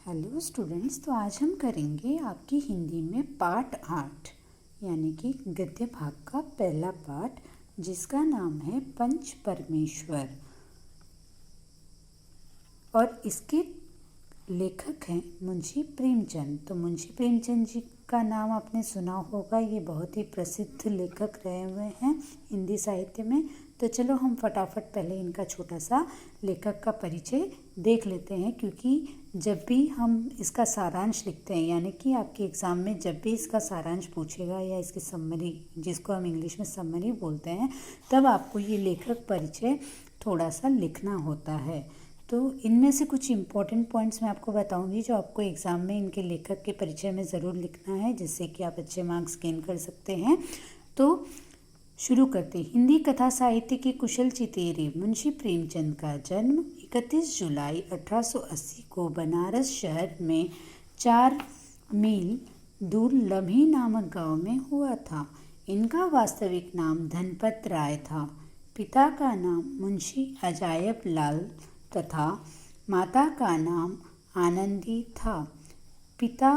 Hello students, तो आज हम करेंगे आपकी हिंदी में पार्ट 8 यानी कि गद्य भाग का पहला पार्ट, जिसका नाम है पंच परमेश्वर। और इसके लेखक हैं मुंशी प्रेमचंद। तो मुंशी प्रेमचंद जी का नाम आपने सुना होगा, ये बहुत ही प्रसिद्ध लेखक रहे हुए हैं हिंदी साहित्य में। तो चलो हम फटाफट पहले इनका छोटा सा लेखक का परिचय देख लेते हैं, क्योंकि जब भी हम इसका सारांश लिखते हैं, यानी कि आपके एग्ज़ाम में जब भी इसका सारांश पूछेगा या इसकी समरी, जिसको हम इंग्लिश में समरी बोलते हैं, तब आपको ये लेखक परिचय थोड़ा सा लिखना होता है। तो इनमें से कुछ इम्पॉर्टेंट पॉइंट्स मैं आपको बताऊंगी जो आपको एग्ज़ाम में इनके लेखक के परिचय में ज़रूर लिखना है, जिससे कि आप अच्छे मार्क्स गेन कर सकते हैं। तो शुरू करते हैं। हिंदी कथा साहित्य के कुशल चितेरे मुंशी प्रेमचंद का जन्म 31 जुलाई 1880 को बनारस शहर में 4 मील दूर लम्ही नामक गांव में हुआ था। इनका वास्तविक नाम धनपत राय था। पिता का नाम मुंशी अजायब लाल तथा माता का नाम आनंदी था। पिता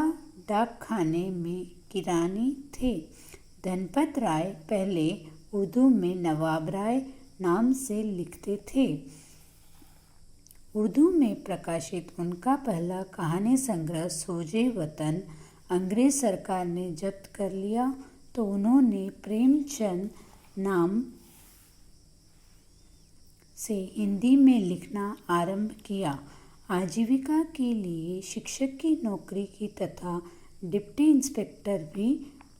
डाकखाने में किरानी थे। धनपत राय पहले उर्दू में नवाब राय नाम से लिखते थे। उर्दू में प्रकाशित उनका पहला कहानी संग्रह सोजे वतन अंग्रेज सरकार ने जब्त कर लिया, तो उन्होंने प्रेमचंद नाम से हिंदी में लिखना आरंभ किया। आजीविका के लिए शिक्षक की नौकरी की तथा डिप्टी इंस्पेक्टर भी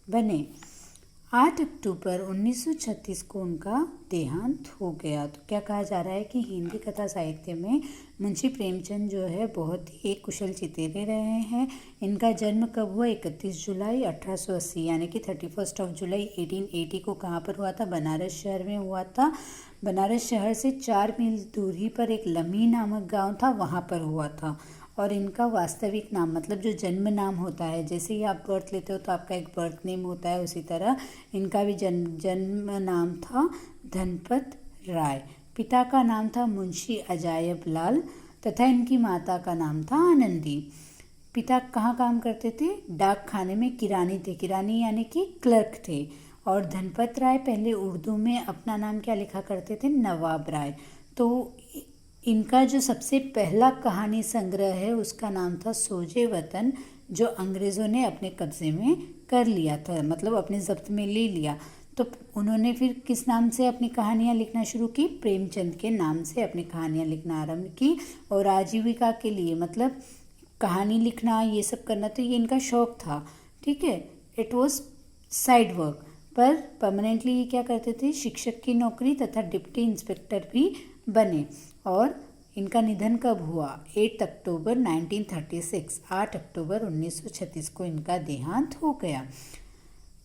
बने। 8 अक्टूबर 1936 को उनका देहांत हो गया। तो क्या कहा जा रहा है कि हिंदी कथा साहित्य में मुंशी प्रेमचंद जो है बहुत ही एक कुशल चितेरे रहे हैं। इनका जन्म कब हुआ? 31 जुलाई 1880 यानी कि 31 जुलाई 1880 को कहाँ पर हुआ था? बनारस शहर में हुआ था। बनारस शहर से 4 मील दूरी पर एक लम्ही नामक गांव था, वहाँ पर हुआ था। और इनका वास्तविक नाम, मतलब जो जन्म नाम होता है, जैसे ही आप बर्थ लेते हो तो आपका एक बर्थ नेम होता है, उसी तरह इनका भी जन्म नाम था धनपत राय। पिता का नाम था मुंशी अजायब लाल तथा इनकी माता का नाम था आनंदी। पिता कहाँ काम करते थे? डाक खाने में किरानी थे। किरानी यानी कि क्लर्क थे। और धनपत राय पहले उर्दू में अपना नाम क्या लिखा करते थे? नवाब राय। तो इनका जो सबसे पहला कहानी संग्रह है उसका नाम था सोजे वतन, जो अंग्रेज़ों ने अपने कब्ज़े में कर लिया था, मतलब अपने जब्त में ले लिया। तो उन्होंने फिर किस नाम से अपनी कहानियाँ लिखना शुरू की? प्रेमचंद के नाम से अपनी कहानियाँ लिखना आरंभ की। और आजीविका के लिए, मतलब कहानी लिखना, ये सब करना, तो ये इनका शौक था। ठीक है, इट वॉज साइड वर्क। पर परमानेंटली ये क्या करते थे? शिक्षक की नौकरी तथा डिप्टी इंस्पेक्टर भी बने। और इनका निधन कब हुआ? 8 अक्टूबर 1936, 8 अक्टूबर 1936 को इनका देहांत हो गया।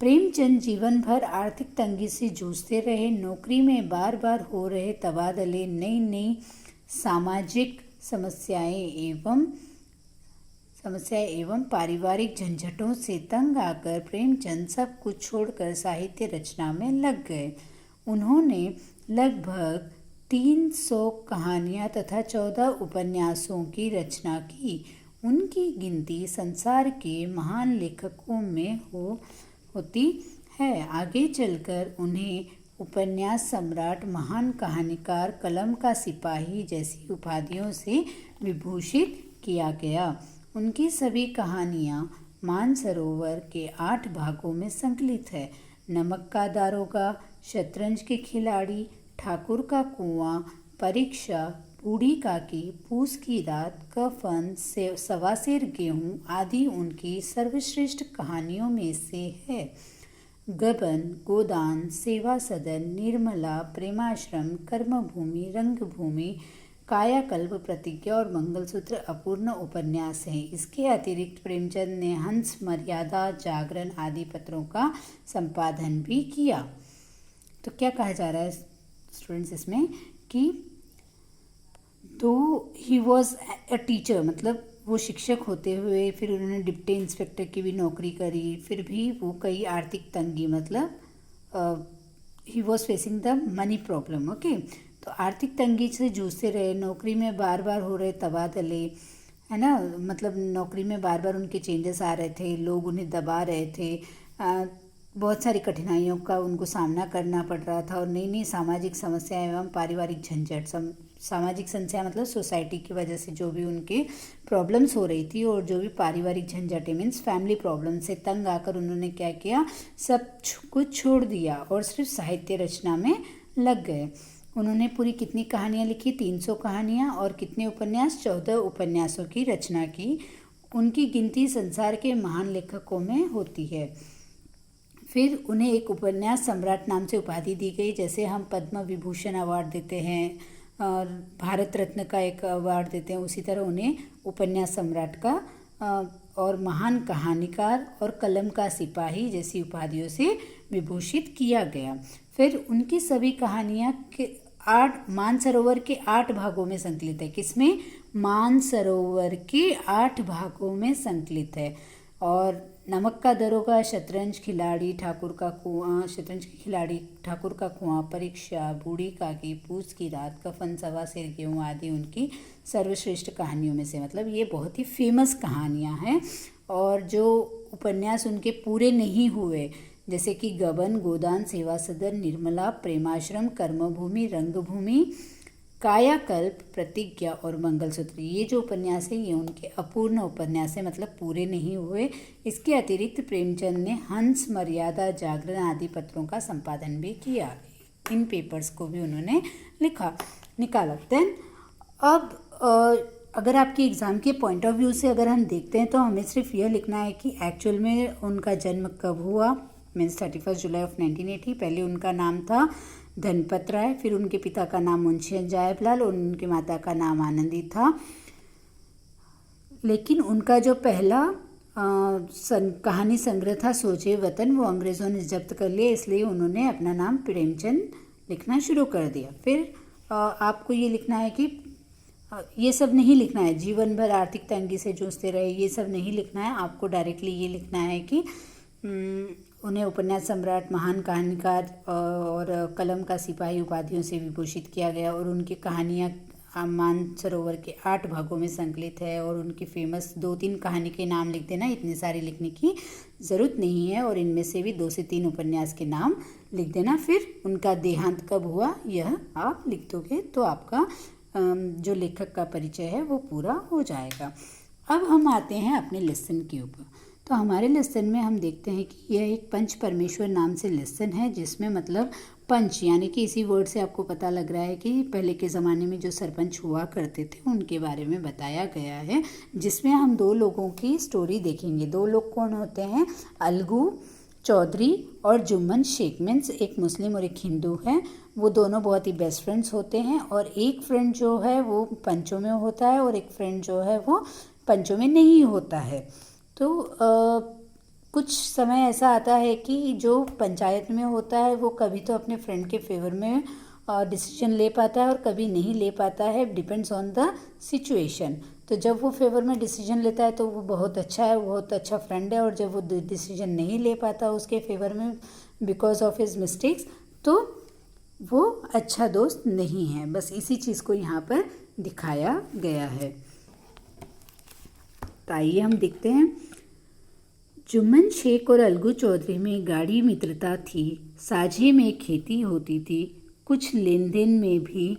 प्रेमचंद जीवन भर आर्थिक तंगी से जूझते रहे। नौकरी में बार बार हो रहे तबादले, नई नई सामाजिक समस्याएं एवं पारिवारिक झंझटों से तंग आकर प्रेमचंद सब कुछ छोड़कर साहित्य रचना में लग गए। उन्होंने लगभग 300 कहानियाँ तथा 14 उपन्यासों की रचना की। उनकी गिनती संसार के महान लेखकों में होती है। आगे चलकर उन्हें उपन्यास सम्राट, महान कहानीकार, कलम का सिपाही जैसी उपाधियों से विभूषित किया गया। उनकी सभी कहानियाँ मानसरोवर के 8 भागों में संकलित है। नमक का दारोगा, शतरंज के खिलाड़ी, ठाकुर का कुआं, परीक्षा, बूढ़ी काकी, पूस की रात, कफन, सवासेर गेहूं आदि उनकी सर्वश्रेष्ठ कहानियों में से है। गबन, गोदान, सेवा सदन, निर्मला, प्रेमाश्रम, कर्मभूमि, रंगभूमि, कायाकल्प, प्रतिज्ञा और मंगलसूत्र अपूर्ण उपन्यास हैं। इसके अतिरिक्त प्रेमचंद ने हंस, मर्यादा, जागरण आदि पत्रों का संपादन भी किया। तो क्या कहा जा रहा है स्टूडेंट्स इसमें कि तो ही वॉज अ टीचर, मतलब वो शिक्षक होते हुए फिर उन्होंने डिप्टी इंस्पेक्टर की भी नौकरी करी, फिर भी वो कई आर्थिक तंगी, मतलब he was facing the money problem. Okay, तो आर्थिक तंगी से जूझते रहे। नौकरी में बार बार हो रहे तबादले, है ना, मतलब नौकरी में बार बार उनके चेंजेस आ रहे थे, लोग उन्हें दबा रहे थे, बहुत सारी कठिनाइयों का उनको सामना करना पड़ रहा था और नई नई सामाजिक समस्या एवं पारिवारिक झंझट, सामाजिक समस्या मतलब सोसाइटी की वजह से जो भी उनके प्रॉब्लम्स हो रही थी और जो भी पारिवारिक झंझटें मीन्स फैमिली प्रॉब्लम से तंग आकर उन्होंने क्या किया, सब कुछ छोड़ दिया और सिर्फ साहित्य रचना में लग गए। उन्होंने पूरी कितनी कहानियाँ लिखी, 300 कहानियाँ और कितने उपन्यास, 14 उपन्यासों की रचना की। उनकी गिनती संसार के महान लेखकों में होती है। फिर उन्हें एक उपन्यास सम्राट नाम से उपाधि दी गई, जैसे हम पद्म विभूषण अवार्ड देते हैं और भारत रत्न का एक अवार्ड देते हैं, उसी तरह उन्हें उपन्यास सम्राट का और महान कहानीकार और कलम का सिपाही जैसी उपाधियों से विभूषित किया गया। फिर उनकी सभी कहानियाँ मानसरोवर के 8 भागों में संकलित है। किसमें? मानसरोवर के 8 भागों में संकलित है। और नमक का दरोगा, शतरंज खिलाड़ी, ठाकुर का कुआं, शतरंज के खिलाड़ी, ठाकुर का कुआं, परीक्षा, बूढ़ी काकी, पूस की रात, कफन, सवा सिर गेहूं आदि उनकी सर्वश्रेष्ठ कहानियों में से, मतलब ये बहुत ही फेमस कहानियाँ हैं। और जो उपन्यास उनके पूरे नहीं हुए, जैसे कि गबन, गोदान, सेवा सदन, निर्मला, प्रेमाश्रम, कर्मभूमि, रंगभूमि, कायाकल्प, प्रतिज्ञा और मंगलसूत्र, ये जो उपन्यास है ये उनके अपूर्ण उपन्यास है, मतलब पूरे नहीं हुए। इसके अतिरिक्त प्रेमचंद ने हंस, मर्यादा, जागरण आदि पत्रों का संपादन भी किया। इन पेपर्स को भी उन्होंने निकाला। देन अब अगर आपके एग्ज़ाम के पॉइंट ऑफ व्यू से अगर हम देखते हैं तो हमें सिर्फ यह लिखना है कि एक्चुअल में उनका जन्म कब हुआ, मीन्स 31 जुलाई ऑफ 1980। पहले उनका नाम था धनपत राय, फिर उनके पिता का नाम मुंशी अजायबलाल और उनकी माता का नाम आनंदी था। लेकिन उनका जो पहला कहानी संग्रह था सोचे वतन, वो अंग्रेज़ों ने जब्त कर लिया, इसलिए उन्होंने अपना नाम प्रेमचंद लिखना शुरू कर दिया। फिर आपको ये लिखना है कि ये सब नहीं लिखना है जीवन भर आर्थिक तंगी से जूझते रहे, ये सब नहीं लिखना है। आपको डायरेक्टली ये लिखना है कि उन्हें उपन्यास सम्राट, महान कहानीकार और कलम का सिपाही उपाधियों से विभूषित किया गया और उनकी कहानियाँ मानसरोवर के 8 भागों में संकलित है। और उनकी फेमस 2-3 कहानी के नाम लिख देना, इतने सारे लिखने की ज़रूरत नहीं है, और इनमें से भी 2 से 3 उपन्यास के नाम लिख देना। फिर उनका देहांत कब हुआ यह आप लिख दोगे तो आपका जो लेखक का परिचय है वो पूरा हो जाएगा। अब हम आते हैं अपने लेसन के ऊपर। तो हमारे लेसन में हम देखते हैं कि यह एक पंच परमेश्वर नाम से लेसन है, जिसमें मतलब पंच यानी कि इसी वर्ड से आपको पता लग रहा है कि पहले के ज़माने में जो सरपंच हुआ करते थे उनके बारे में बताया गया है, जिसमें हम 2 लोगों की स्टोरी देखेंगे। 2 लोग कौन होते हैं? अलगू चौधरी और जुम्मन शेख, मीन्स एक मुस्लिम और एक हिंदू है। वो दोनों बहुत ही बेस्ट फ्रेंड्स होते हैं और एक फ्रेंड जो है वो पंचों में होता है और एक फ्रेंड जो है वो पंचों में नहीं होता है। तो कुछ समय ऐसा आता है कि जो पंचायत में होता है वो कभी तो अपने फ्रेंड के फेवर में डिसीजन ले पाता है और कभी नहीं ले पाता है, डिपेंड्स ऑन द सिचुएशन। तो जब वो फेवर में डिसीजन लेता है तो वो बहुत अच्छा है, बहुत अच्छा फ्रेंड है, और जब वो डिसीजन नहीं ले पाता उसके फेवर में बिकॉज ऑफ हिज मिस्टेक्स, तो वो अच्छा दोस्त नहीं है। बस इसी चीज़ को यहाँ पर दिखाया गया है। तो आइए हम देखते हैं। जुम्मन शेख और अलगू चौधरी में गाढ़ी मित्रता थी, साझे में खेती होती थी, कुछ लेन देन में भी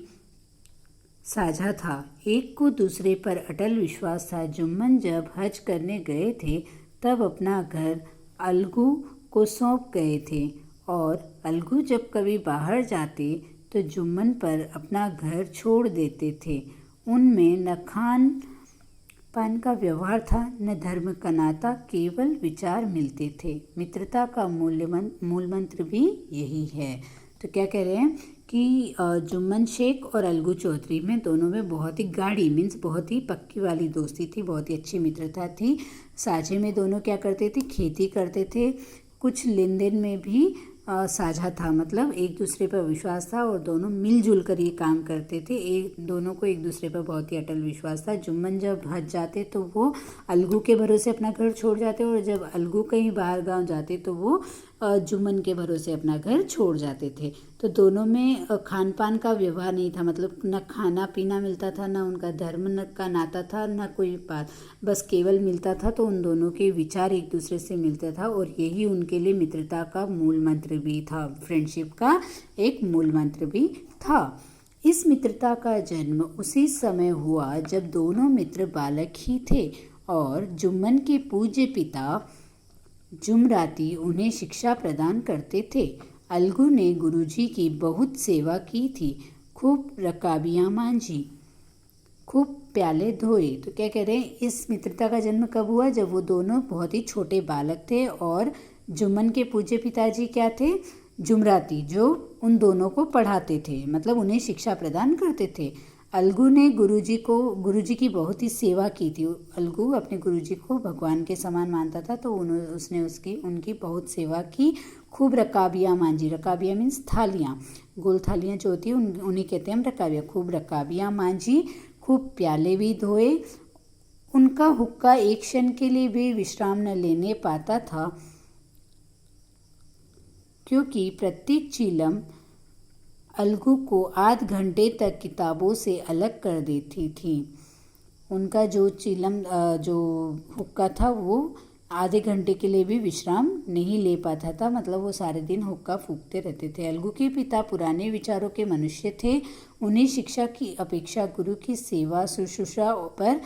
साझा था, एक को दूसरे पर अटल विश्वास था। जुम्मन जब हज करने गए थे तब अपना घर अलगू को सौंप गए थे और अलगू जब कभी बाहर जाते तो जुम्मन पर अपना घर छोड़ देते थे। उनमें न खान पान का व्यवहार था न धर्म का नाता, केवल विचार मिलते थे। मित्रता का मूल मंत्र भी यही है। तो क्या कह रहे हैं कि जुम्मन शेख और अलगू चौधरी में दोनों में बहुत ही गाढ़ी मीन्स बहुत ही पक्की वाली दोस्ती थी, बहुत ही अच्छी मित्रता थी। साझे में दोनों क्या करते थे? खेती करते थे, कुछ लेन देन में भी साझा था, मतलब एक दूसरे पर विश्वास था और दोनों मिलजुल कर ये काम करते थे। दोनों को एक दूसरे पर बहुत ही अटल विश्वास था। जुम्मन जब हज जाते तो वो अलगू के भरोसे अपना घर छोड़ जाते और जब अलगू कहीं बाहर गांव जाते तो वो जुम्मन के भरोसे अपना घर छोड़ जाते थे। तो दोनों में खान पान का व्यवहार नहीं था, मतलब न खाना पीना मिलता था, न उनका धर्म न का नाता था, न कोई बात, बस केवल मिलता था तो उन दोनों के विचार एक दूसरे से मिलता था, और यही उनके लिए मित्रता का मूल मंत्र भी था, फ्रेंडशिप का एक मूल मंत्र भी था। इस मित्रता का जन्म उसी समय हुआ जब दोनों मित्र बालक ही थे और जुम्मन के पूज्य पिता जुमराती उन्हें शिक्षा प्रदान करते थे। अलगू ने गुरुजी की बहुत सेवा की थी, खूब रकाबियाँ मांझी, खूब प्याले धोए। तो क्या कह रहे हैं, इस मित्रता का जन्म कब हुआ, जब वो दोनों बहुत ही छोटे बालक थे और जुम्मन के पूज्य पिताजी क्या थे, जुमराती, जो उन दोनों को पढ़ाते थे, मतलब उन्हें शिक्षा प्रदान करते थे। अलगू ने गुरुजी की बहुत ही सेवा की थी। अलगू अपने गुरुजी को भगवान के समान मानता था, तो उसने उनकी बहुत सेवा की। खूब रकाबियाँ मांझी, रकाबियाँ मीन्स थालियाँ, गोल थालियाँ जो होती हैं उन्हें कहते हैं हम रकाबियाँ। खूब रकाबियाँ मांझी, खूब प्याले भी धोए। उनका हुक्का एक क्षण के लिए भी विश्राम न लेने पाता था, क्योंकि प्रत्येक चीलम अलगू को आध घंटे तक किताबों से अलग कर देती थी। उनका जो जो हुक्का था वो आधे घंटे के लिए भी विश्राम नहीं ले पाता था, मतलब वो सारे दिन हुक्का फूंकते रहते थे। अलगू के पिता पुराने विचारों के मनुष्य थे। उन्हें शिक्षा की अपेक्षा गुरु की सेवा शुश्रूषा पर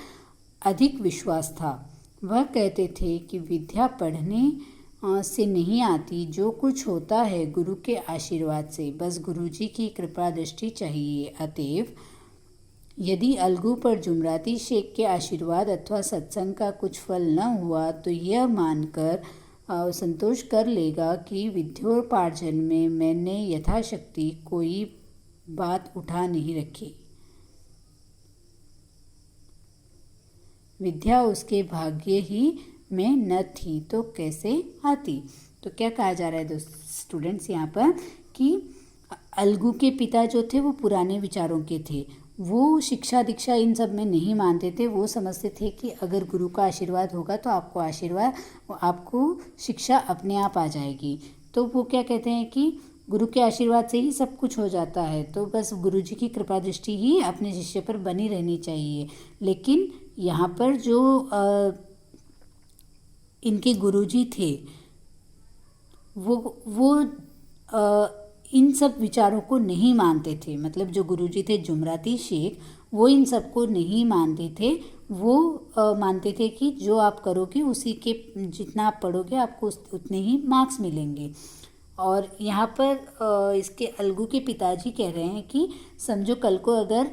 अधिक विश्वास था। वह कहते थे कि विद्या पढ़ने से नहीं आती, जो कुछ होता है गुरु के आशीर्वाद से, बस गुरुजी की कृपा दृष्टि चाहिए। अतएव यदि अलगू पर जुमराती शेख के आशीर्वाद अथवा सत्संग का कुछ फल न हुआ तो यह मानकर संतोष कर लेगा कि विद्योपार्जन में मैंने यथाशक्ति कोई बात उठा नहीं रखी। विद्या उसके भाग्य ही में न थी तो कैसे आती। तो क्या कहा जा रहा है दोस्त स्टूडेंट्स यहाँ पर, कि अलगू के पिता जो थे वो पुराने विचारों के थे। वो शिक्षा दीक्षा इन सब में नहीं मानते थे। वो समझते थे कि अगर गुरु का आशीर्वाद होगा तो आपको शिक्षा अपने आप आ जाएगी। तो वो क्या कहते हैं कि गुरु के आशीर्वाद से ही सब कुछ हो जाता है, तो बस गुरुजी की कृपा दृष्टि ही अपने शिष्य पर बनी रहनी चाहिए। लेकिन यहाँ पर जो इनके गुरुजी थे वो इन सब विचारों को नहीं मानते थे। मतलब जो गुरुजी थे जुमराती शेख, वो इन सब को नहीं मानते थे। वो मानते थे कि जो आप करोगे उसी के जितना आप पढ़ोगे आपको उतने ही मार्क्स मिलेंगे। और यहाँ पर इसके अलगू के पिताजी कह रहे हैं कि समझो कल को अगर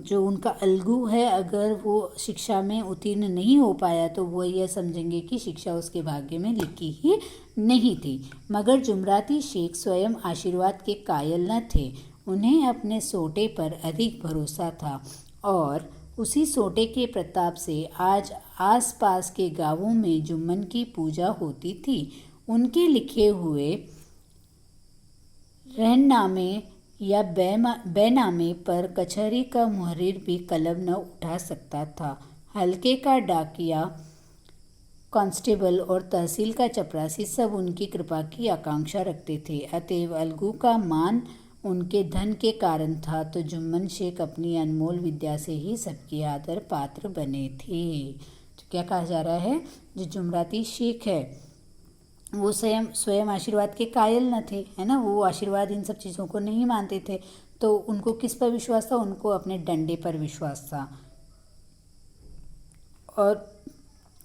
जो उनका अलगू है अगर वो शिक्षा में उत्तीर्ण नहीं हो पाया तो वो यह समझेंगे कि शिक्षा उसके भाग्य में लिखी ही नहीं थी। मगर जुमराती शेख स्वयं आशीर्वाद के कायल न थे। उन्हें अपने सोटे पर अधिक भरोसा था और उसी सोटे के प्रताप से आज आसपास के गांवों में जुम्मन की पूजा होती थी। उनके लिखे हुए रहननामे या बैनामे पर कचहरी का मुहर्रिर भी कलम न उठा सकता था। हल्के का डाकिया, कांस्टेबल और तहसील का चपरासी सब उनकी कृपा की आकांक्षा रखते थे। अतएव अलगू का मान उनके धन के कारण था, तो जुम्मन शेख अपनी अनमोल विद्या से ही सबके आदर पात्र बने थे। तो क्या कहा जा रहा है, जो जुमराती शेख है वो स्वयं आशीर्वाद के कायल न थे, है ना। वो आशीर्वाद इन सब चीज़ों को नहीं मानते थे। तो उनको किस पर विश्वास था, उनको अपने डंडे पर विश्वास था। और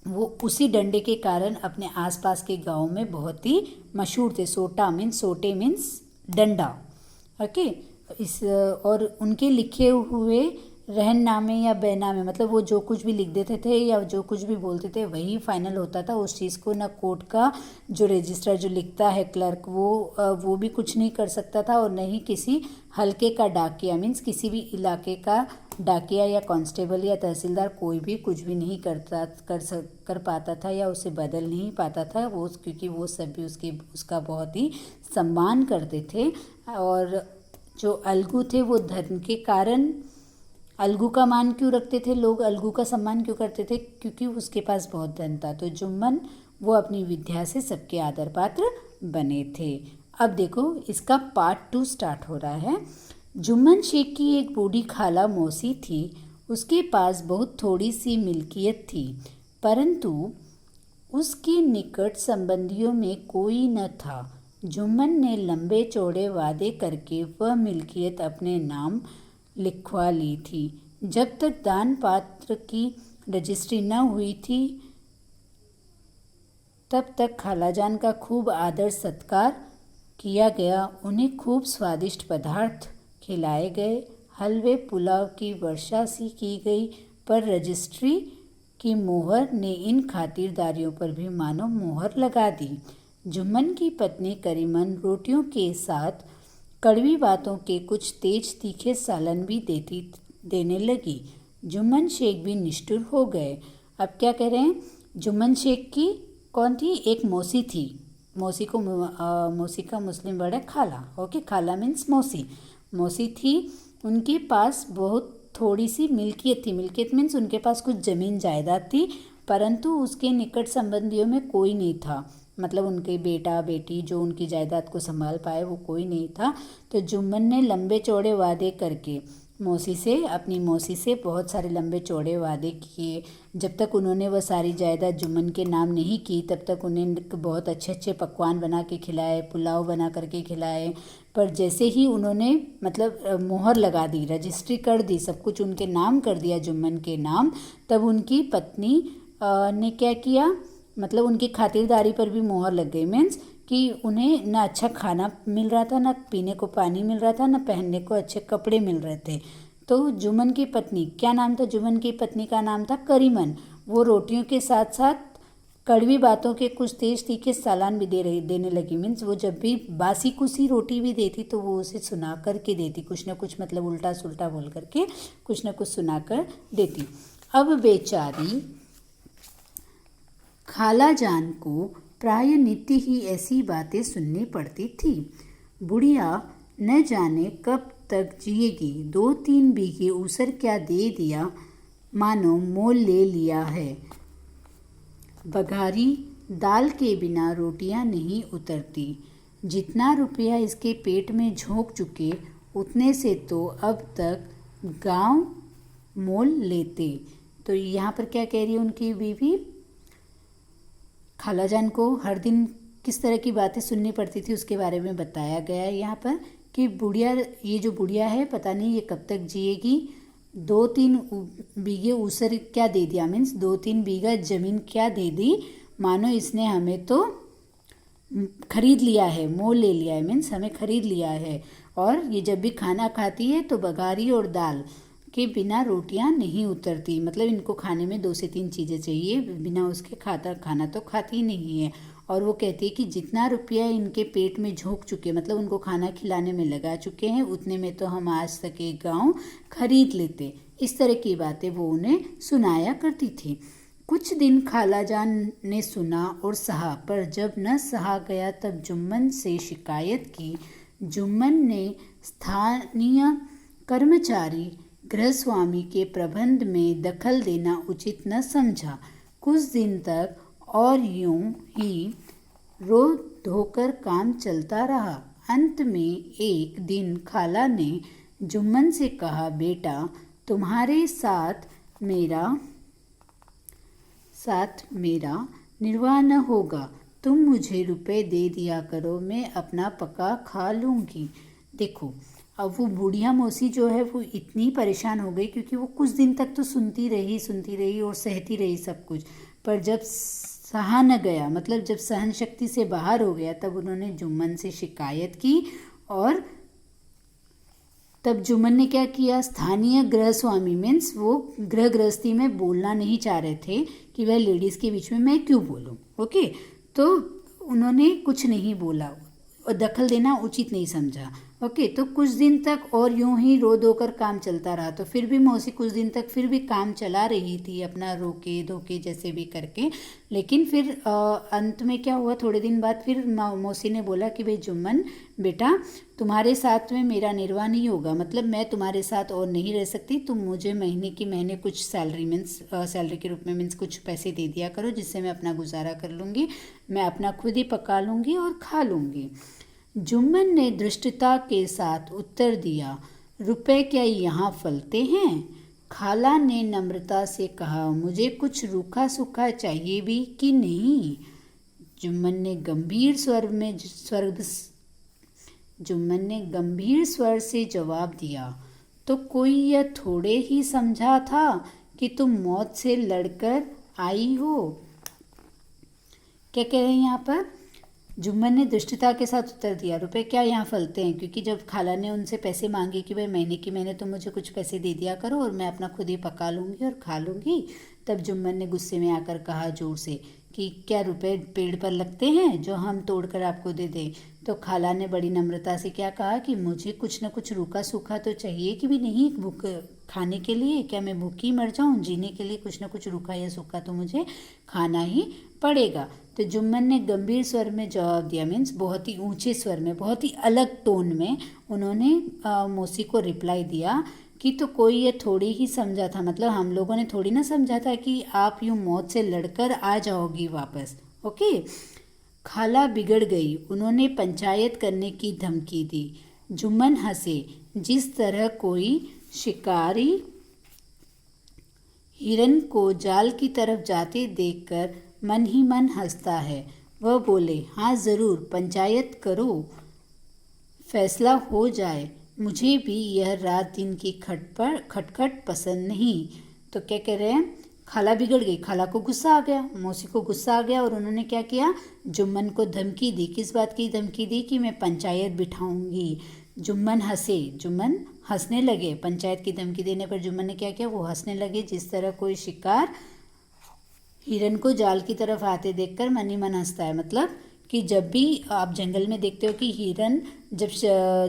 वो उसी डंडे के कारण अपने आसपास के गांव में बहुत ही मशहूर थे। सोटे मीन्स डंडा, ओके। और उनके लिखे हुए रहननामे या बैनामे, मतलब वो जो कुछ भी लिख देते थे या जो कुछ भी बोलते थे वही फाइनल होता था। उस चीज़ को ना कोर्ट का जो रजिस्ट्रार जो लिखता है क्लर्क, वो भी कुछ नहीं कर सकता था, और न ही किसी हल्के का डाकिया मीन्स किसी भी इलाके का डाकिया या कांस्टेबल या तहसीलदार कोई भी कुछ भी नहीं कर पाता था या उसे बदल नहीं पाता था वो, क्योंकि वो सब भी उसका बहुत ही सम्मान करते थे। और जो अलगू थे वो धर्म के कारण अलगू का मान क्यों रखते थे लोग, अलगू का सम्मान क्यों करते थे, क्योंकि उसके पास बहुत धन था। तो जुम्मन वो अपनी विद्या से सबके आदर पात्र बने थे। अब देखो इसका पार्ट 2 स्टार्ट हो रहा है। जुम्मन शेख की एक बूढ़ी खाला मौसी थी। उसके पास बहुत थोड़ी सी मिल्कियत थी, परंतु उसके निकट संबंधियों में कोई न था। जुम्मन ने लंबे चौड़े वादे करके वह मिल्कियत अपने नाम लिखवा ली थी। जब तक दान पात्र की रजिस्ट्री न हुई थी तब तक खालाजान का खूब आदर सत्कार किया गया। उन्हें खूब स्वादिष्ट पदार्थ खिलाए गए। हलवे पुलाव की वर्षा सी की गई, पर रजिस्ट्री की मोहर ने इन खातिरदारियों पर भी मानो मोहर लगा दी। जुम्मन की पत्नी करीमन रोटियों के साथ कड़वी बातों के कुछ तेज तीखे सालन भी देने लगी। जुम्मन शेख भी निष्ठुर हो गए। अब क्या कह रहे हैं, जुम्मन शेख की कौन थी, एक मौसी थी। मौसी का मुस्लिम वर्ड है खाला। ओके, खाला मीन्स मौसी। मौसी थी, उनके पास बहुत थोड़ी सी मिल्कियत थी। मिल्कियत मीन्स उनके पास कुछ ज़मीन जायदाद थी, परंतु उसके निकट संबंधियों में कोई नहीं था। मतलब उनके बेटा बेटी जो उनकी जायदाद को संभाल पाए वो कोई नहीं था। तो जुम्मन ने लंबे चौड़े वादे करके अपनी मौसी से बहुत सारे लंबे चौड़े वादे किए। जब तक उन्होंने वह सारी जायदाद जुम्मन के नाम नहीं की तब तक उन्हें बहुत अच्छे अच्छे पकवान बना के खिलाए, पुलाव बना करके खिलाए। पर जैसे ही उन्होंने मतलब मोहर लगा दी, रजिस्ट्री कर दी, सब कुछ उनके नाम कर दिया जुम्मन के नाम, तब उनकी पत्नी ने क्या किया, मतलब उनकी खातिरदारी पर भी मोहर लग गई। मीन्स कि उन्हें ना अच्छा खाना मिल रहा था, ना पीने को पानी मिल रहा था, ना पहनने को अच्छे कपड़े मिल रहे थे। तो जुम्मन की पत्नी, क्या नाम था जुम्मन की पत्नी का, नाम था करीमन। वो रोटियों के साथ साथ कड़वी बातों के कुछ तेज तीखे सालान भी देने लगी। मीन्स वो जब भी बासी कुसी रोटी भी देती तो वो उसे सुना कर के देती, कुछ ना कुछ मतलब उल्टा सुल्टा बोल करके कुछ ना कुछ सुना कर देती। अब बेचारी खाला जान को प्राय नित्य ही ऐसी बातें सुननी पड़ती थी। बुढ़िया न जाने कब तक जिएगी, 2-3 बीघे ऊसर क्या दे दिया, मानो मोल ले लिया है। बघारी दाल के बिना रोटियां नहीं उतरती। जितना रुपया इसके पेट में झोंक चुके उतने से तो अब तक गांव मोल लेते। तो यहाँ पर क्या कह रही है उनकी बीवी, खालाजान को हर दिन किस तरह की बातें सुननी पड़ती थी उसके बारे में बताया गया है यहाँ पर कि ये जो बुढ़िया है पता नहीं ये कब तक जिएगी। 2-3 बीघे ऊसर क्या दे दिया, मीन्स 2-3 बीघा ज़मीन क्या दे दी, मानो इसने हमें तो खरीद लिया है, मोल ले लिया है, मीन्स हमें खरीद लिया है। और ये जब भी खाना खाती है तो बघारी और दाल के बिना रोटियां नहीं उतरती। मतलब इनको खाने में 2 से 3 चीज़ें चाहिए, बिना उसके खाना तो खाती नहीं है। और वो कहती है कि जितना रुपया इनके पेट में झोंक चुके, मतलब उनको खाना खिलाने में लगा चुके हैं, उतने में तो हम आज तक एक गाँव खरीद लेते। इस तरह की बातें वो उन्हें सुनाया करती थी। कुछ दिन खालाजान ने सुना और सहा, पर जब न सहा गया तब जुम्मन से शिकायत की। जुम्मन ने स्थानीय कर्मचारी गृहस्वामी के प्रबंध में दखल देना उचित न समझा। कुछ दिन तक और यूं ही रो धोकर काम चलता रहा। अंत में एक दिन खाला ने जुम्मन से कहा, बेटा तुम्हारे साथ मेरा निर्वाह न होगा, तुम मुझे रुपए दे दिया करो, मैं अपना पका खा लूँगी। देखो अब वो बूढ़िया मौसी जो है वो इतनी परेशान हो गई, क्योंकि वो कुछ दिन तक तो सुनती रही और सहती रही सब कुछ, पर जब सहा न गया, मतलब जब सहन शक्ति से बाहर हो गया, तब उन्होंने जुम्मन से शिकायत की। और तब जुम्मन ने क्या किया, स्थानीय गृहस्वामी मीन्स वो गृह गृहस्थी में बोलना नहीं चाह रहे थे कि वह लेडीज़ के बीच में मैं क्यों बोलूं। ओके, तो उन्होंने कुछ नहीं बोला और दखल देना उचित नहीं समझा। ओके। तो कुछ दिन तक और यूं ही रो धो कर काम चलता रहा। तो फिर भी मौसी कुछ दिन तक फिर भी काम चला रही थी अपना, रोके धोके जैसे भी करके। लेकिन फिर अंत में क्या हुआ, थोड़े दिन बाद फिर मौसी ने बोला कि भाई जुम्मन बेटा, तुम्हारे साथ में मेरा निर्वाह नहीं होगा, मतलब मैं तुम्हारे साथ और नहीं रह सकती। तुम मुझे महीने कुछ सैलरी मीन्स सैलरी के रूप में मीन्स कुछ पैसे दे दिया करो, जिससे मैं अपना गुजारा कर लूँगी, मैं अपना खुद ही पका लूँगी और खा लूँगी। जुम्मन ने धृष्टता के साथ उत्तर दिया, रुपए क्या यहाँ फलते हैं? खाला ने नम्रता से कहा, मुझे कुछ रूखा सूखा चाहिए भी कि नहीं? जुम्मन ने गंभीर स्वर से जवाब दिया, तो कोई यह थोड़े ही समझा था कि तुम मौत से लड़कर आई हो। क्या कह रहे हैं यहाँ पर? जुम्मन ने दुष्टता के साथ उत्तर दिया, रुपए क्या यहाँ फलते हैं? क्योंकि जब खाला ने उनसे पैसे मांगे कि भाई महीने तुम मुझे कुछ पैसे दे दिया करो और मैं अपना खुद ही पका लूँगी और खा लूँगी, तब जुम्मन ने गुस्से में आकर कहा जोर से कि क्या रुपए पेड़ पर लगते हैं जो हम तोड़ कर आपको दे दें? तो खाला ने बड़ी नम्रता से क्या कहा कि मुझे कुछ न कुछ रूखा सूखा तो चाहिए कि भी नहीं, भूख खाने के लिए, क्या मैं भूखी मर जाऊँ? जीने के लिए कुछ न कुछ रूखा या सूखा तो मुझे खाना ही पड़ेगा। तो जुम्मन ने गंभीर स्वर में जवाब दिया, मीन्स बहुत ही ऊंचे स्वर में, बहुत ही अलग टोन में उन्होंने मौसी को रिप्लाई दिया कि तो कोई ये थोड़ी ही समझा था, मतलब हम लोगों ने थोड़ी ना समझा था कि आप यूँ मौत से लड़कर आ जाओगी वापस। ओके। खाला बिगड़ गई, उन्होंने पंचायत करने की धमकी दी। जुम्मन हंसे, जिस तरह कोई शिकारी हिरन को जाल की तरफ जाते देखकर मन ही मन हंसता है। वह बोले, हाँ ज़रूर, पंचायत करो, फैसला हो जाए। मुझे भी यह रात दिन की खटखट पसंद नहीं। तो क्या कह रहे हैं, खाला बिगड़ गई, खाला को गुस्सा आ गया, मौसी को गुस्सा आ गया और उन्होंने क्या किया, जुम्मन को धमकी दी। किस बात की धमकी दी? कि मैं पंचायत बिठाऊंगी। जुम्मन हंसे, जुम्मन हंसने लगे। पंचायत की धमकी देने पर जुम्मन ने क्या किया, वो हंसने लगे, जिस तरह कोई शिकार हिरन को जाल की तरफ आते देखकर मन ही मन हंसता है। मतलब कि जब भी आप जंगल में देखते हो कि हिरन जब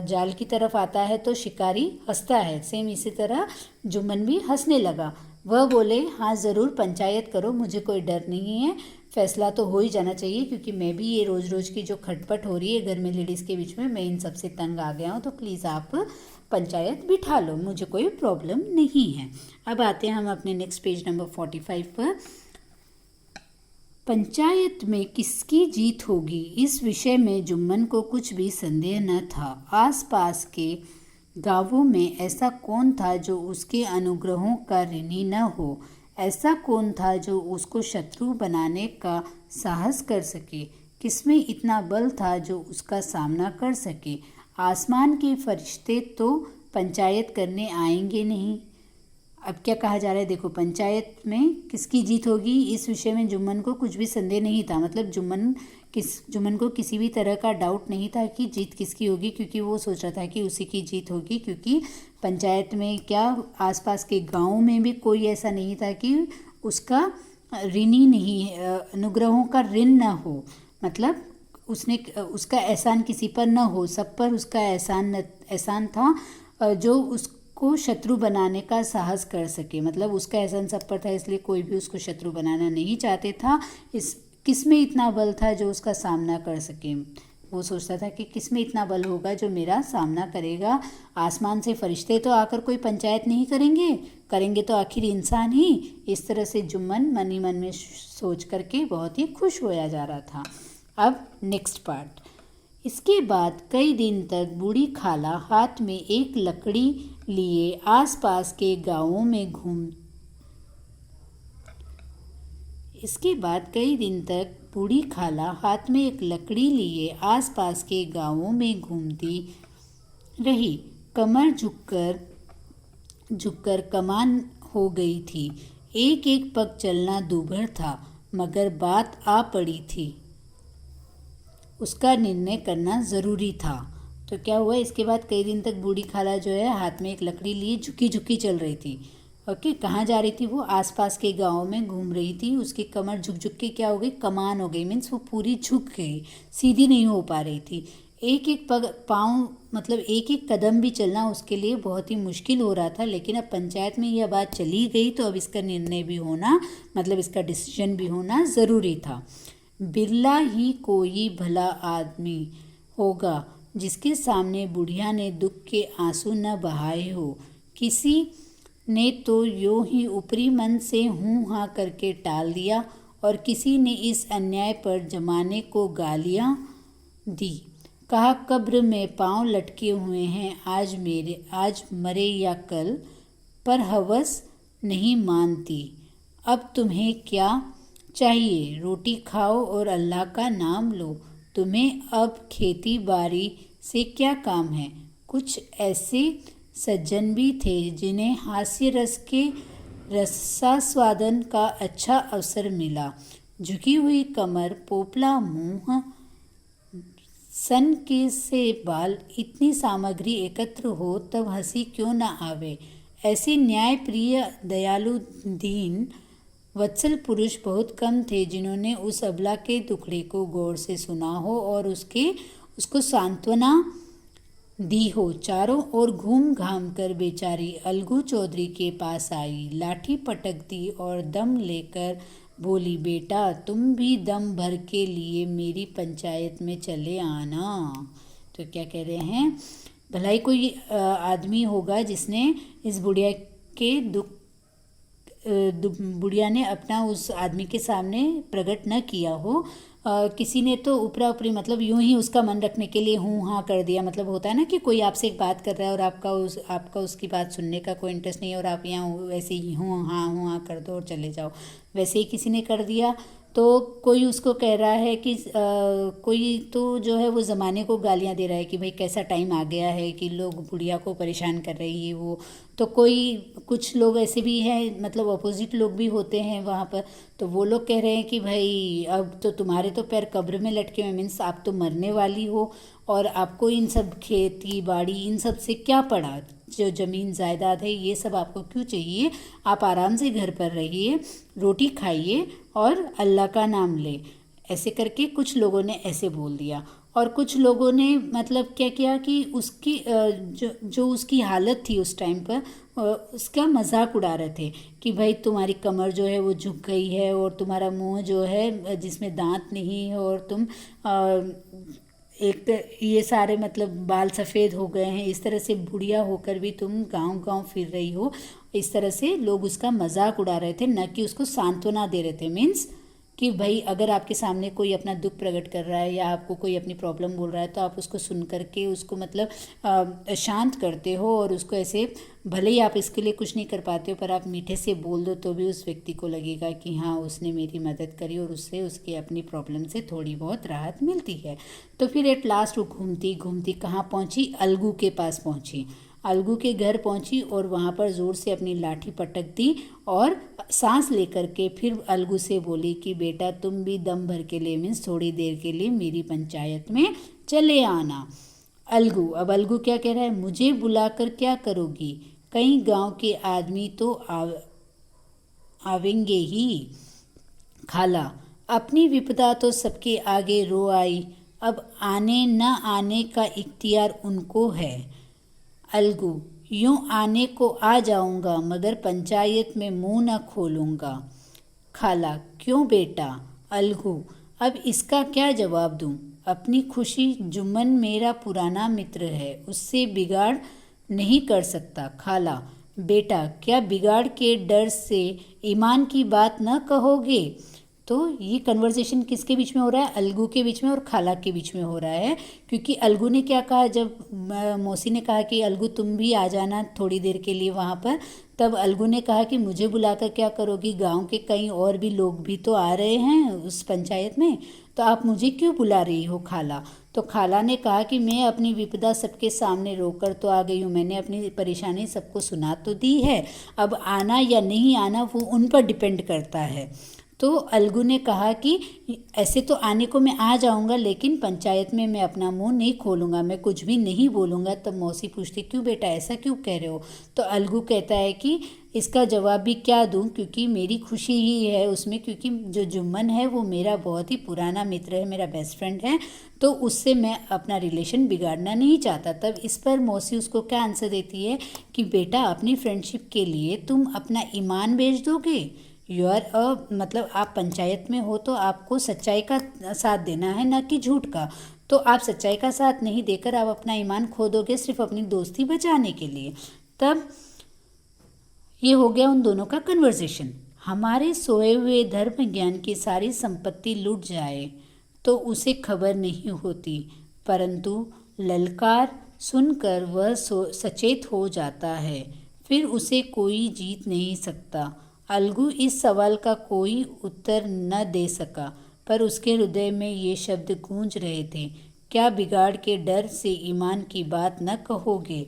जाल की तरफ आता है तो शिकारी हंसता है, सेम इसी तरह जुम्मन भी हंसने लगा। वह बोले, हाँ ज़रूर, पंचायत करो, मुझे कोई डर नहीं है, फैसला तो हो ही जाना चाहिए, क्योंकि मैं भी ये रोज़ रोज़ की जो खटपट हो रही है घर में लेडीज़ के बीच में, मैं इन सबसे तंग आ गया हूँ, तो प्लीज़ आप पंचायत बिठा लो, मुझे कोई प्रॉब्लम नहीं है। अब आते हैं हम अपने नेक्स्ट पेज नंबर 45 पर। पंचायत में किसकी जीत होगी, इस विषय में जुम्मन को कुछ भी संदेह न था। आसपास के गांवों में ऐसा कौन था जो उसके अनुग्रहों का ऋणी न हो? ऐसा कौन था जो उसको शत्रु बनाने का साहस कर सके? किसमें इतना बल था जो उसका सामना कर सके? आसमान के फरिश्ते तो पंचायत करने आएंगे नहीं। अब क्या कहा जा रहा है, देखो, पंचायत में किसकी जीत होगी, इस विषय में जुम्मन को कुछ भी संदेह नहीं था। मतलब जुम्मन को किसी भी तरह का डाउट नहीं था कि जीत किसकी होगी, क्योंकि वो सोच रहा था कि उसी की जीत होगी, क्योंकि पंचायत में क्या आसपास के गाँव में भी कोई ऐसा नहीं था कि उसका ऋणी नहीं, अनुग्रहों का ऋण न हो, मतलब उसका एहसान किसी पर न हो, सब पर उसका एहसान था, जो उसको शत्रु बनाने का साहस कर सके। मतलब उसका एहसान सब पर था, इसलिए कोई भी उसको शत्रु बनाना नहीं चाहते था। किस में इतना बल था जो उसका सामना कर सके? वो सोचता था कि किस में इतना बल होगा जो मेरा सामना करेगा। आसमान से फरिश्ते तो आकर कोई पंचायत नहीं करेंगे तो आखिर इंसान ही। इस तरह से जुम्मन मन ही मन में सोच करके बहुत ही खुश होया जा रहा था। अब नेक्स्ट पार्ट। इसके बाद कई दिन तक बूढ़ी खाला हाथ में एक लकड़ी लिए आसपास के गांवों में घूमती रही। कमर झुककर कमान हो गई थी। एक एक पग चलना दूभर था, मगर बात आ पड़ी थी, उसका निर्णय करना ज़रूरी था। तो क्या हुआ, इसके बाद कई दिन तक बूढ़ी खाला जो है हाथ में एक लकड़ी लिए झुकी झुकी चल रही थी। ओके, कहाँ जा रही थी वो? आसपास के गाँव में घूम रही थी। उसकी कमर झुक झुक के क्या हो गई, कमान हो गई, मीन्स वो पूरी झुक गई, सीधी नहीं हो पा रही थी। एक एक पाँव मतलब एक एक कदम भी चलना उसके लिए बहुत ही मुश्किल हो रहा था। लेकिन अब पंचायत में यह बात चली गई तो अब इसका निर्णय भी होना मतलब इसका डिसीजन भी होना ज़रूरी था। बिरला ही कोई भला आदमी होगा जिसके सामने बुढ़िया ने दुख के आंसू न बहाए हो। किसी ने तो यूं ही ऊपरी मन से हूँ हाँ करके टाल दिया और किसी ने इस अन्याय पर जमाने को गालियाँ दी। कहा कब्र में पांव लटके हुए हैं आज मरे या कल, पर हवस नहीं मानती। अब तुम्हें क्या चाहिए? रोटी खाओ और अल्लाह का नाम लो। तुम्हें अब खेती बाड़ी से क्या काम है? कुछ ऐसे सज्जन भी थे जिन्हें हास्य रस के रसास्वादन का अच्छा अवसर मिला। झुकी हुई कमर, पोपला मुंह, सन के से बाल, इतनी सामग्री एकत्र हो तब हंसी क्यों न आवे। ऐसे न्याय प्रिय दयालु दीन वत्सल पुरुष बहुत कम थे जिन्होंने उस अबला के टुकड़े को गौर से सुना हो और उसको सांत्वना दी हो। चारों ओर घूम घाम कर बेचारी अलगू चौधरी के पास आई, लाठी पटक दी और दम लेकर बोली, बेटा तुम भी दम भर के लिए मेरी पंचायत में चले आना। तो क्या कह रहे हैं, भलाई कोई आदमी होगा जिसने इस बुढ़िया के बुढ़िया ने अपना उस आदमी के सामने प्रकट न किया हो। किसी ने तो ऊपरा ऊपरी मतलब यूं ही उसका मन रखने के लिए हूँ हाँ कर दिया। मतलब होता है ना कि कोई आपसे एक बात कर रहा है और आपका उसकी बात सुनने का कोई इंटरेस्ट नहीं है और आप यहाँ वैसे ही हूँ हाँ कर दो और चले जाओ। वैसे ही किसी ने कर दिया तो कोई उसको कह रहा है कि कोई तो जो है वो ज़माने को गालियाँ दे रहा है कि भाई कैसा टाइम आ गया है कि लोग बुढ़िया को परेशान कर रही है वो। तो कुछ लोग ऐसे भी हैं मतलब अपोजिट लोग भी होते हैं वहाँ पर। तो वो लोग कह रहे हैं कि भाई अब तो तुम्हारे तो पैर कब्र में लटके हुए, मीन्स आप तो मरने वाली हो और आपको इन सब खेती बाड़ी इन सब से क्या पड़ा। जो ज़मीन जायदाद है ये सब आपको क्यों चाहिए? आप आराम से घर पर रहिए, रोटी खाइए और अल्लाह का नाम ले। ऐसे करके कुछ लोगों ने ऐसे बोल दिया और कुछ लोगों ने मतलब क्या किया कि उसकी जो उसकी हालत थी उस टाइम पर उसका मजाक उड़ा रहे थे कि भाई तुम्हारी कमर जो है वो झुक गई है और तुम्हारा मुंह जो है जिसमें दांत नहीं है और तुम एक ये सारे मतलब बाल सफ़ेद हो गए हैं, इस तरह से बुढ़िया होकर भी तुम गांव फिर रही हो। इस तरह से लोग उसका मजाक उड़ा रहे थे, न कि उसको सांत्वना दे रहे थे। मीन्स कि भाई अगर आपके सामने कोई अपना दुख प्रकट कर रहा है या आपको कोई अपनी प्रॉब्लम बोल रहा है तो आप उसको सुन करके उसको मतलब शांत करते हो और उसको ऐसे भले ही आप इसके लिए कुछ नहीं कर पाते हो पर आप मीठे से बोल दो तो भी उस व्यक्ति को लगेगा कि हाँ उसने मेरी मदद करी और उससे उसके अपनी प्रॉब्लम से थोड़ी बहुत राहत मिलती है। तो फिर एट लास्ट वो घूमती घूमती कहाँ पहुँची? अलगू के पास पहुँची। अलगू के घर पहुंची और वहाँ पर ज़ोर से अपनी लाठी पटक दी और सांस लेकर के फिर अलगू से बोली कि बेटा तुम भी दम भर के लिए मीन्स थोड़ी देर के लिए मेरी पंचायत में चले आना। अलगू अब अलगू क्या कह रहा है, मुझे बुलाकर क्या करोगी? कई गांव के आदमी तो आवेंगे ही। खाला अपनी विपदा तो सबके आगे रो आई, अब आने न आने का इख्तियार उनको है। अलगू यूं आने को आ जाऊंगा मगर पंचायत में मुंह न खोलूंगा। खाला क्यों बेटा? अलगू अब इसका क्या जवाब दूं? अपनी खुशी जुम्मन मेरा पुराना मित्र है, उससे बिगाड़ नहीं कर सकता। खाला बेटा क्या बिगाड़ के डर से ईमान की बात न कहोगे? तो ये कन्वर्सेशन किसके बीच में हो रहा है? अलगू के बीच में और खाला के बीच में हो रहा है। क्योंकि अलगू ने क्या कहा, जब मौसी ने कहा कि अलगू तुम भी आ जाना थोड़ी देर के लिए वहाँ पर, तब अलगू ने कहा कि मुझे बुलाकर क्या करोगी? गांव के कई और भी लोग भी तो आ रहे हैं उस पंचायत में, तो आप मुझे क्यों बुला रही हो खाला? तो खाला ने कहा कि मैं अपनी विपदा सबके सामने रोकर तो आ गई हूँ, मैंने अपनी परेशानी सबको सुना तो दी है, अब आना या नहीं आना वो उन पर डिपेंड करता है। तो अलगू ने कहा कि ऐसे तो आने को मैं आ जाऊंगा, लेकिन पंचायत में मैं अपना मुंह नहीं खोलूंगा, मैं कुछ भी नहीं बोलूंगा। तब मौसी पूछती, क्यों बेटा, ऐसा क्यों कह रहे हो? तो अलगू कहता है कि इसका जवाब भी क्या दूं, क्योंकि मेरी खुशी ही है उसमें, क्योंकि जो जुम्मन है वो मेरा बहुत ही पुराना मित्र है, मेरा बेस्ट फ्रेंड है, तो उससे मैं अपना रिलेशन बिगाड़ना नहीं चाहता। तब इस पर मौसी उसको क्या आंसर देती है कि बेटा, अपनी फ्रेंडशिप के लिए तुम अपना ईमान बेच दोगे? यू आर मतलब आप पंचायत में हो तो आपको सच्चाई का साथ देना है, ना कि झूठ का। तो आप सच्चाई का साथ नहीं देकर आप अपना ईमान खो दोगे सिर्फ अपनी दोस्ती बचाने के लिए। तब ये हो गया उन दोनों का कन्वर्सेशन। हमारे सोए हुए धर्म ज्ञान की सारी संपत्ति लुट जाए तो उसे खबर नहीं होती, परंतु ललकार सुनकर वह सचेत हो जाता है, फिर उसे कोई जीत नहीं सकता। अलगू इस सवाल का कोई उत्तर न दे सका, पर उसके हृदय में ये शब्द गूंज रहे थे, क्या बिगाड़ के डर से ईमान की बात न कहोगे?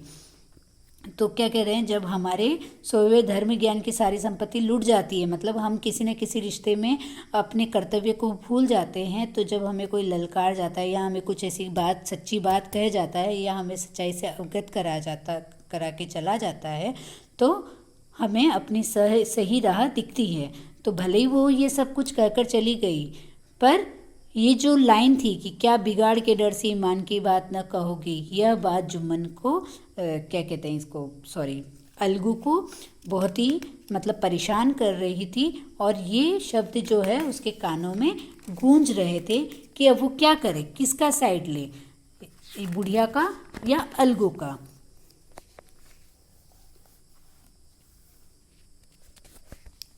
तो क्या कह रहे हैं, जब हमारे सोए हुए धर्म ज्ञान की सारी संपत्ति लुट जाती है, मतलब हम किसी न किसी रिश्ते में अपने कर्तव्य को भूल जाते हैं, तो जब हमें कोई ललकार जाता है या हमें कुछ ऐसी बात, सच्ची बात कह जाता है या हमें सच्चाई से अवगत करा के चला जाता है, तो हमें अपनी सही राह दिखती है। तो भले ही वो ये सब कुछ कहकर चली गई, पर ये जो लाइन थी कि क्या बिगाड़ के डर से ईमान की बात न कहोगी, यह बात जुम्मन को क्या कहते हैं इसको, सॉरी, अलगू को बहुत ही मतलब परेशान कर रही थी, और ये शब्द जो है उसके कानों में गूंज रहे थे कि अब वो क्या करे, किसका साइड ले, बुढ़िया का या अलगू का।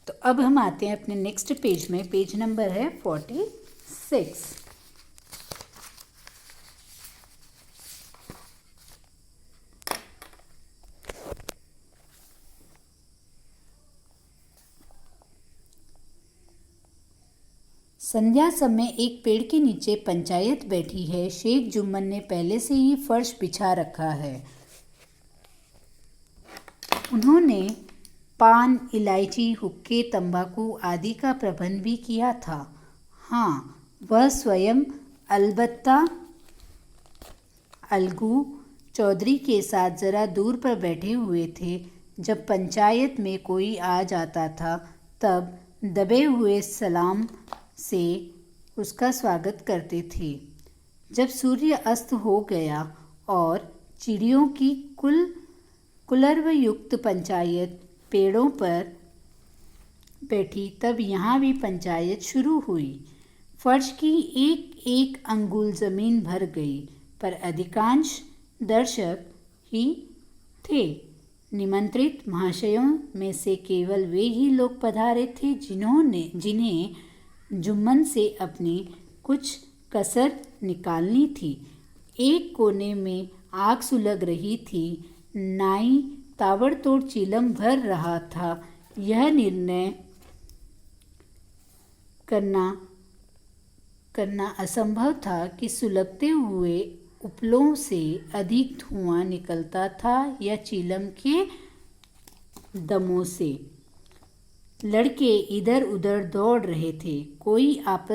तो अब हम आते हैं अपने नेक्स्ट पेज में, पेज नंबर है 46। संध्या समय एक पेड़ के नीचे पंचायत बैठी है। शेख जुम्मन ने पहले से ही फर्श बिछा रखा है। उन्होंने पान, इलायची, हुक्के, तंबाकू आदि का प्रबंध भी किया था। हाँ, वह स्वयं अलबत्ता अलगू चौधरी के साथ ज़रा दूर पर बैठे हुए थे। जब पंचायत में कोई आ जाता था तब दबे हुए सलाम से उसका स्वागत करते थे। जब सूर्य अस्त हो गया और चिड़ियों की कुलर्वयुक्त पंचायत पेड़ों पर बैठी, तब यहाँ भी पंचायत शुरू हुई। फर्श की एक एक अंगुल जमीन भर गई, पर अधिकांश दर्शक ही थे। निमंत्रित महाशयों में से केवल वे ही लोग पधारे थे जिन्हें जुम्मन से अपनी कुछ कसर निकालनी थी। एक कोने में आग सुलग रही थी। नाई ताबड़तोड़ चिलम भर रहा था। यह निर्णय करना असंभव था कि सुलगते हुए उपलों से अधिक धुआं निकलता था या चिलम के दमों से। लड़के इधर उधर दौड़ रहे थे। कोई आपस